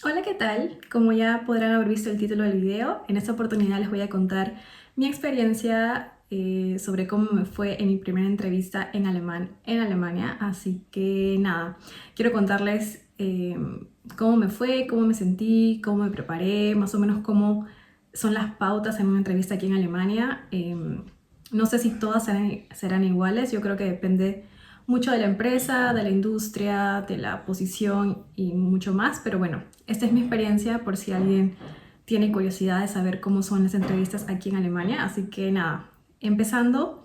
Hola, ¿qué tal? Como ya podrán haber visto el título del video, en esta oportunidad les voy a contar mi experiencia sobre cómo me fue en mi primera entrevista en Alemania. Así que nada, quiero contarles cómo me fue, cómo me sentí, cómo me preparé, más o menos cómo son las pautas en una entrevista aquí en Alemania. No sé si todas serán iguales, yo creo que depende mucho de la empresa, de la industria, de la posición y mucho más, pero bueno, esta es mi experiencia por si alguien tiene curiosidad de saber cómo son las entrevistas aquí en Alemania. Así que nada, empezando,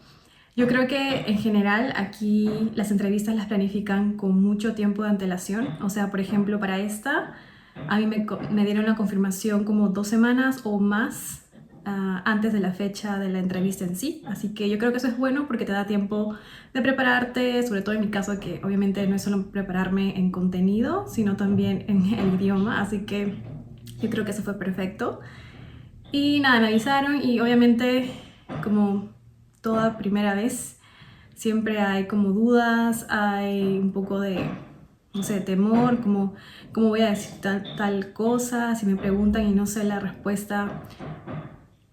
yo creo que en general aquí las entrevistas las planifican con mucho tiempo de antelación. O sea, por ejemplo, para esta, a mí me dieron la confirmación como 2 semanas o más antes de la fecha de la entrevista en sí. Así que yo creo que eso es bueno porque te da tiempo de prepararte, sobre todo en mi caso, que obviamente no es solo prepararme en contenido, sino también en el idioma. Así que yo creo que eso fue perfecto. Y nada, me avisaron y obviamente como toda primera vez siempre hay como dudas, hay un poco de, no sé, temor, como cómo voy a decir tal cosa, si me preguntan y no sé la respuesta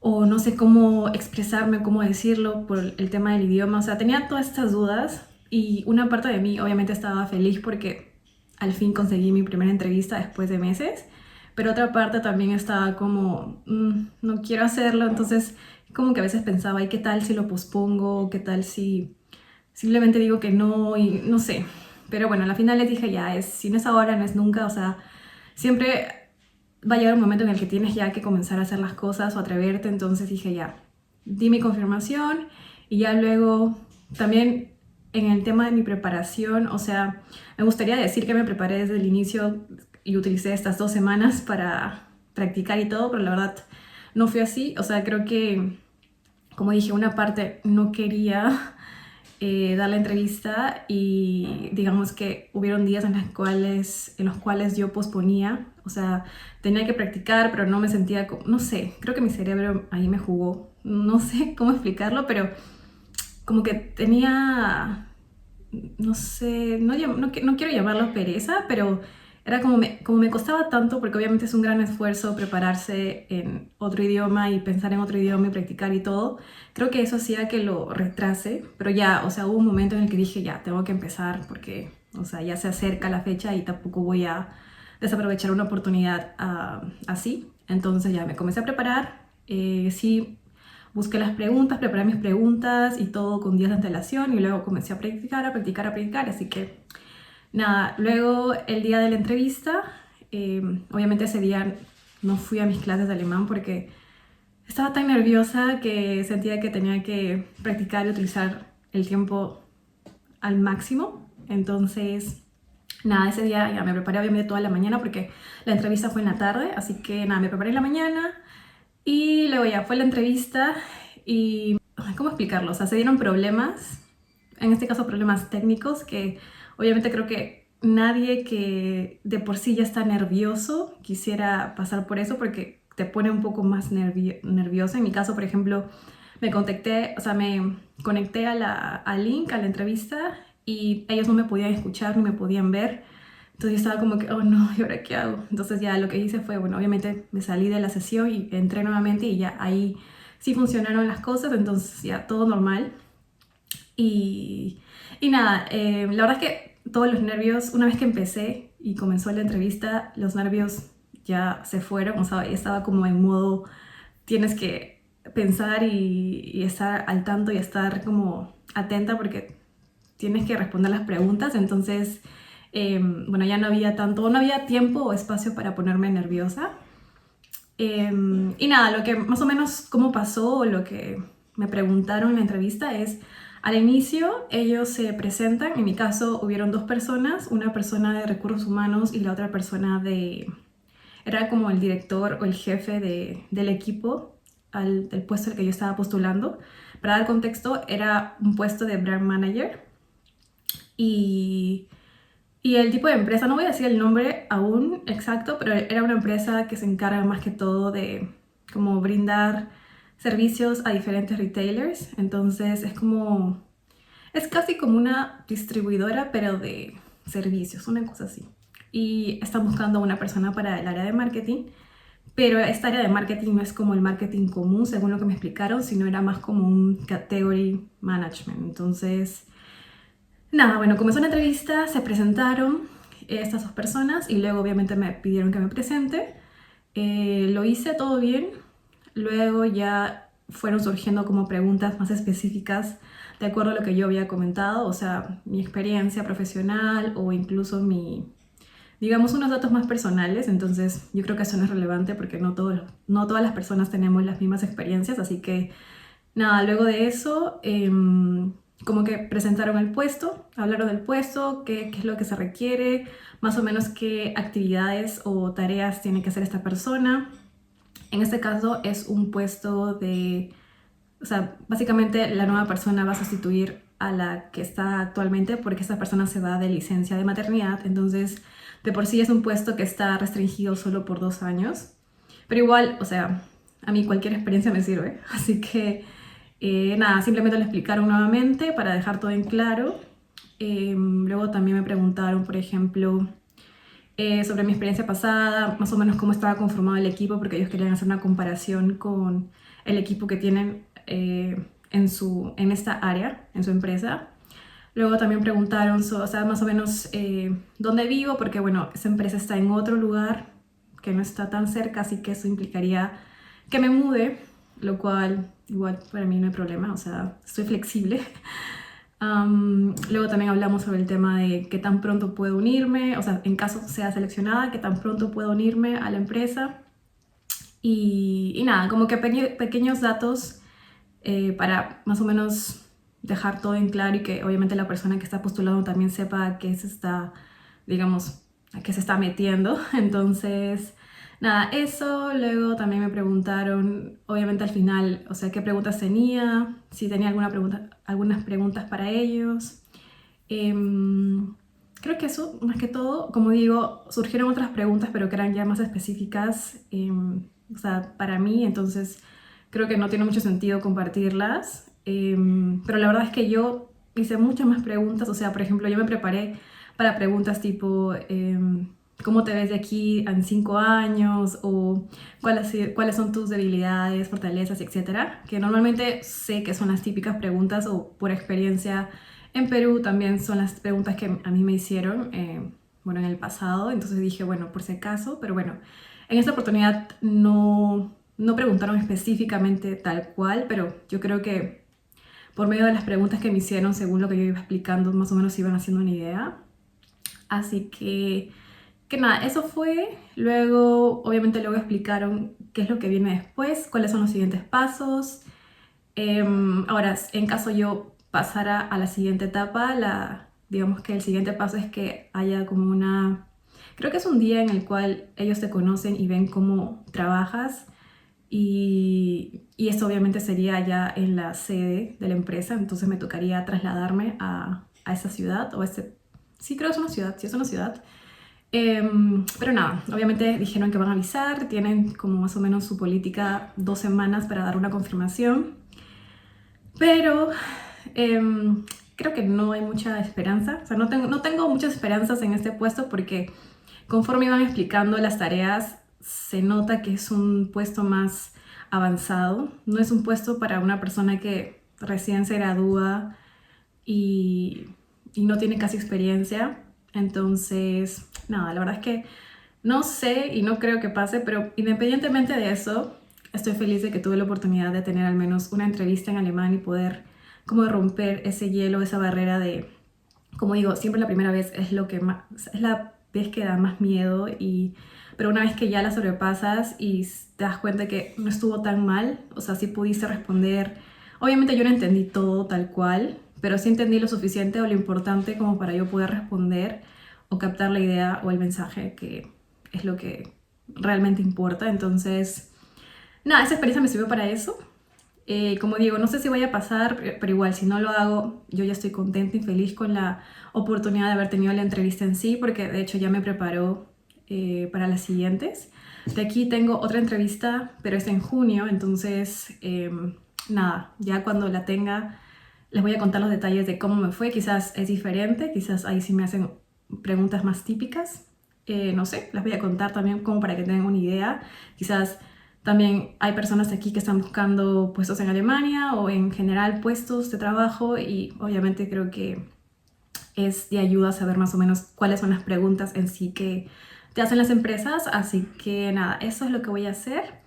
o no sé cómo expresarme, cómo decirlo por el tema del idioma. O sea, tenía todas estas dudas y una parte de mí obviamente estaba feliz porque al fin conseguí mi primera entrevista después de meses, pero otra parte también estaba como, no quiero hacerlo, entonces como que a veces pensaba, ¿y qué tal si lo pospongo? ¿Qué tal si simplemente digo que no? Y no sé. Pero bueno, a la final les dije ya, si no es ahora, no es nunca, o sea, siempre va a llegar un momento en el que tienes ya que comenzar a hacer las cosas o atreverte. Entonces dije ya, di mi confirmación y ya luego también en el tema de mi preparación, o sea, me gustaría decir que me preparé desde el inicio y utilicé estas 2 semanas para practicar y todo, pero la verdad no fue así. O sea, creo que, como dije, una parte no quería dar la entrevista y digamos que hubieron días en los cuales yo posponía, o sea, tenía que practicar, pero no me sentía, no sé, creo que mi cerebro ahí me jugó, no sé cómo explicarlo, pero como que tenía, no sé, no quiero llamarlo pereza, pero era como me costaba tanto, porque obviamente es un gran esfuerzo prepararse en otro idioma y pensar en otro idioma y practicar y todo. Creo que eso hacía que lo retrase, pero ya, o sea, hubo un momento en el que dije, ya, tengo que empezar porque, o sea, ya se acerca la fecha y tampoco voy a desaprovechar una oportunidad así. Entonces ya me comencé a preparar. Sí, busqué las preguntas, preparé mis preguntas y todo con días de antelación y luego comencé a practicar, a practicar, a practicar. Así que nada, luego el día de la entrevista, obviamente ese día no fui a mis clases de alemán porque estaba tan nerviosa que sentía que tenía que practicar y utilizar el tiempo al máximo. Entonces, nada, ese día ya me preparé obviamente toda la mañana porque la entrevista fue en la tarde. Así que nada, me preparé en la mañana y luego ya fue la entrevista y, ¿cómo explicarlo? O sea, se dieron problemas, en este caso problemas técnicos, que obviamente creo que nadie que de por sí ya está nervioso quisiera pasar por eso porque te pone un poco más nervioso. En mi caso, por ejemplo, me conecté al link, a la entrevista y ellos no me podían escuchar ni me podían ver. Entonces yo estaba como que, oh no, ¿y ahora qué hago? Entonces ya lo que hice fue, bueno, obviamente me salí de la sesión y entré nuevamente y ya ahí sí funcionaron las cosas, entonces ya todo normal. Y, y nada, la verdad es que todos los nervios, una vez que empecé y comenzó la entrevista, los nervios ya se fueron, o sea, estaba como en modo, tienes que pensar y estar al tanto y estar como atenta porque tienes que responder las preguntas. Entonces, bueno, ya no había tiempo o espacio para ponerme nerviosa. Y nada, lo que más o menos cómo pasó o lo que me preguntaron en la entrevista es, al inicio ellos se presentan, en mi caso hubieron dos personas, una persona de recursos humanos y la otra persona era como el director o el jefe del equipo del puesto al que yo estaba postulando. Para dar contexto, era un puesto de brand manager y y el tipo de empresa, no voy a decir el nombre aún exacto, pero era una empresa que se encarga más que todo de como brindar servicios a diferentes retailers. Entonces es casi como una distribuidora, pero de servicios, una cosa así. y están buscando a una persona para el área de marketing, pero esta área de marketing no es como el marketing común, según lo que me explicaron, sino era más como un category management. Entonces, nada, bueno, comenzó la entrevista, se presentaron estas dos personas y luego obviamente me pidieron que me presente. Lo hice todo bien, luego ya fueron surgiendo como preguntas más específicas de acuerdo a lo que yo había comentado, o sea, mi experiencia profesional o incluso digamos, unos datos más personales. Entonces yo creo que eso no es relevante porque no todas las personas tenemos las mismas experiencias, así que nada, luego de eso, como que presentaron el puesto, hablaron del puesto, qué es lo que se requiere, más o menos qué actividades o tareas tiene que hacer esta persona. En este caso es un puesto o sea, básicamente la nueva persona va a sustituir a la que está actualmente porque esta persona se va de licencia de maternidad, entonces de por sí es un puesto que está restringido solo por 2 años, pero igual, o sea, a mí cualquier experiencia me sirve, así que nada, simplemente lo explicaron nuevamente para dejar todo en claro. Luego también me preguntaron, por ejemplo, sobre mi experiencia pasada, más o menos cómo estaba conformado el equipo, porque ellos querían hacer una comparación con el equipo que tienen en esta área, en su empresa. Luego también preguntaron, o sea, más o menos dónde vivo, porque bueno, esa empresa está en otro lugar que no está tan cerca, así que eso implicaría que me mude, lo cual igual para mí no hay problema, o sea, estoy flexible. Luego también hablamos sobre el tema de qué tan pronto puedo unirme, o sea, en caso sea seleccionada, qué tan pronto puedo unirme a la empresa. Y nada, como que pequeños datos para más o menos dejar todo en claro y que obviamente la persona que está postulando también sepa a qué se está, digamos, a qué se está metiendo. Entonces, nada, eso. Luego también me preguntaron, obviamente al final, o sea, qué preguntas tenía, si tenía algunas preguntas para ellos. Creo que eso, más que todo, como digo, surgieron otras preguntas, pero que eran ya más específicas, o sea, para mí, entonces creo que no tiene mucho sentido compartirlas. Pero la verdad es que yo hice muchas más preguntas, o sea, por ejemplo, yo me preparé para preguntas tipo, ¿cómo te ves de aquí en 5 años? O cuáles son tus debilidades, fortalezas, etcétera, que normalmente sé que son las típicas preguntas o por experiencia en Perú también son las preguntas que a mí me hicieron, bueno, en el pasado. Entonces dije, bueno, por si acaso, pero bueno, en esta oportunidad no preguntaron específicamente tal cual, pero yo creo que por medio de las preguntas que me hicieron, según lo que yo iba explicando, más o menos iban haciendo una idea. Así que nada, eso fue. Luego, obviamente luego explicaron qué es lo que viene después, cuáles son los siguientes pasos. Ahora, en caso yo pasara a la siguiente etapa, digamos que el siguiente paso es que haya como creo que es un día en el cual ellos te conocen y ven cómo trabajas y esto obviamente sería ya en la sede de la empresa, entonces me tocaría trasladarme a esa ciudad sí creo que es una ciudad, sí es una ciudad. Pero nada, obviamente dijeron que van a avisar, tienen como más o menos su política 2 semanas para dar una confirmación. Pero creo que no hay mucha esperanza, o sea, no tengo muchas esperanzas en este puesto porque conforme iban explicando las tareas, se nota que es un puesto más avanzado, no es un puesto para una persona que recién se gradúa y, y no tiene casi experiencia. Entonces, nada, la verdad es que no sé y no creo que pase, pero independientemente de eso, estoy feliz de que tuve la oportunidad de tener al menos una entrevista en alemán y poder como romper ese hielo, esa barrera de, como digo, siempre la primera vez es es la vez que da más miedo, pero una vez que ya la sobrepasas y te das cuenta que no estuvo tan mal, o sea, sí pudiste responder. Obviamente yo no entendí todo tal cual, pero sí entendí lo suficiente o lo importante como para yo poder responder o captar la idea o el mensaje, que es lo que realmente importa. Entonces, nada, esa experiencia me sirvió para eso. Como digo, no sé si vaya a pasar, pero igual si no lo hago, yo ya estoy contenta y feliz con la oportunidad de haber tenido la entrevista en sí, porque de hecho ya me preparo para las siguientes. De aquí tengo otra entrevista, pero es en junio, entonces nada, ya cuando la tenga les voy a contar los detalles de cómo me fue. Quizás es diferente, quizás ahí sí me hacen preguntas más típicas, no sé, las voy a contar también como para que tengan una idea. Quizás también hay personas aquí que están buscando puestos en Alemania o en general puestos de trabajo y obviamente creo que es de ayuda saber más o menos cuáles son las preguntas en sí que te hacen las empresas. Así que nada, eso es lo que voy a hacer.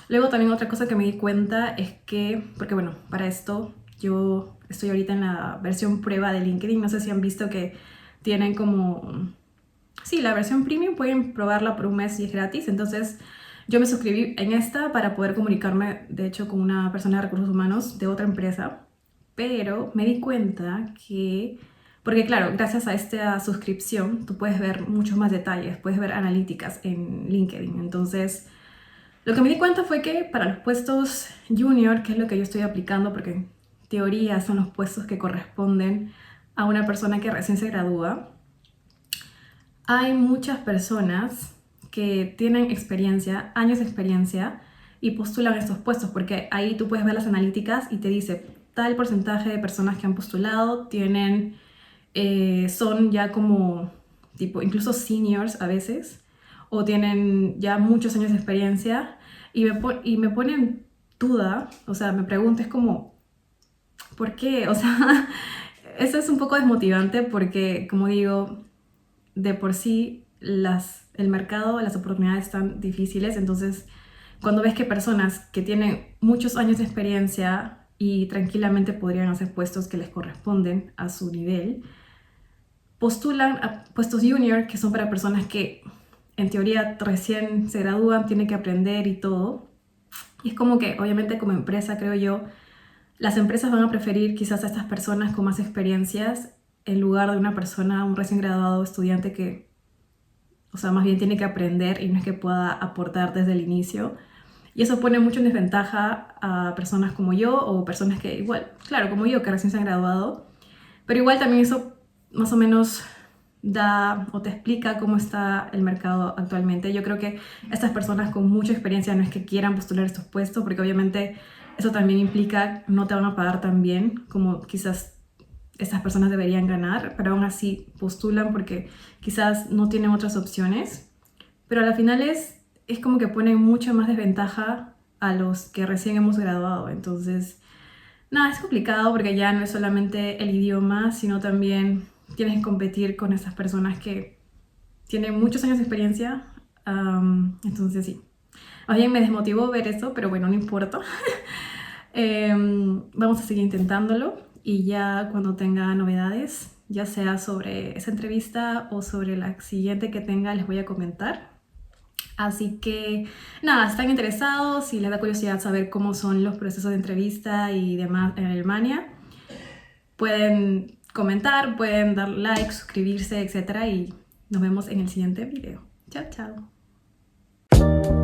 Luego también otra cosa que me di cuenta es que, porque bueno, para esto yo estoy ahorita en la versión prueba de LinkedIn. No sé si han visto que tienen como... Sí, la versión premium pueden probarla por un mes y es gratis. Entonces yo me suscribí en esta para poder comunicarme, de hecho, con una persona de recursos humanos de otra empresa. Pero me di cuenta que, porque claro, gracias a esta suscripción tú puedes ver muchos más detalles, puedes ver analíticas en LinkedIn. Entonces, lo que me di cuenta fue que para los puestos junior, que es lo que yo estoy aplicando, porque en teoría son los puestos que corresponden a una persona que recién se gradúa, hay muchas personas que tienen experiencia, años de experiencia, y postulan estos puestos, porque ahí tú puedes ver las analíticas y te dice tal porcentaje de personas que han postulado tienen, son ya como tipo incluso seniors a veces, o tienen ya muchos años de experiencia, y me pone en duda, o sea, me pregunto, es como, ¿por qué? O sea, eso es un poco desmotivante porque, como digo, de por sí el mercado, las oportunidades están difíciles. Entonces cuando ves que personas que tienen muchos años de experiencia y tranquilamente podrían hacer puestos que les corresponden a su nivel, postulan a puestos junior, que son para personas que en teoría recién se gradúan, tienen que aprender y todo. Y es como que obviamente como empresa, creo yo, las empresas van a preferir quizás a estas personas con más experiencias en lugar de una persona, un recién graduado estudiante que, o sea, más bien tiene que aprender y no es que pueda aportar desde el inicio. Y eso pone mucho en desventaja a personas como yo o personas que igual, claro, como yo, que recién se han graduado. Pero igual también eso más o menos da o te explica cómo está el mercado actualmente. Yo creo que estas personas con mucha experiencia no es que quieran postular estos puestos, porque obviamente eso también implica no te van a pagar tan bien como quizás estas personas deberían ganar, pero aún así postulan porque quizás no tienen otras opciones. Pero a la final es como que pone mucho más desventaja a los que recién hemos graduado. Entonces, nada, es complicado porque ya no es solamente el idioma, sino también tienes que competir con esas personas que tienen muchos años de experiencia. Entonces, sí. Más bien me desmotivó ver eso, pero bueno, no importa. Vamos a seguir intentándolo y ya cuando tenga novedades, ya sea sobre esa entrevista o sobre la siguiente que tenga, les voy a comentar. Así que nada, si están interesados, si les da curiosidad saber cómo son los procesos de entrevista y demás en Alemania, pueden comentar, pueden dar like, suscribirse, etc. Y nos vemos en el siguiente video. Chao, chao.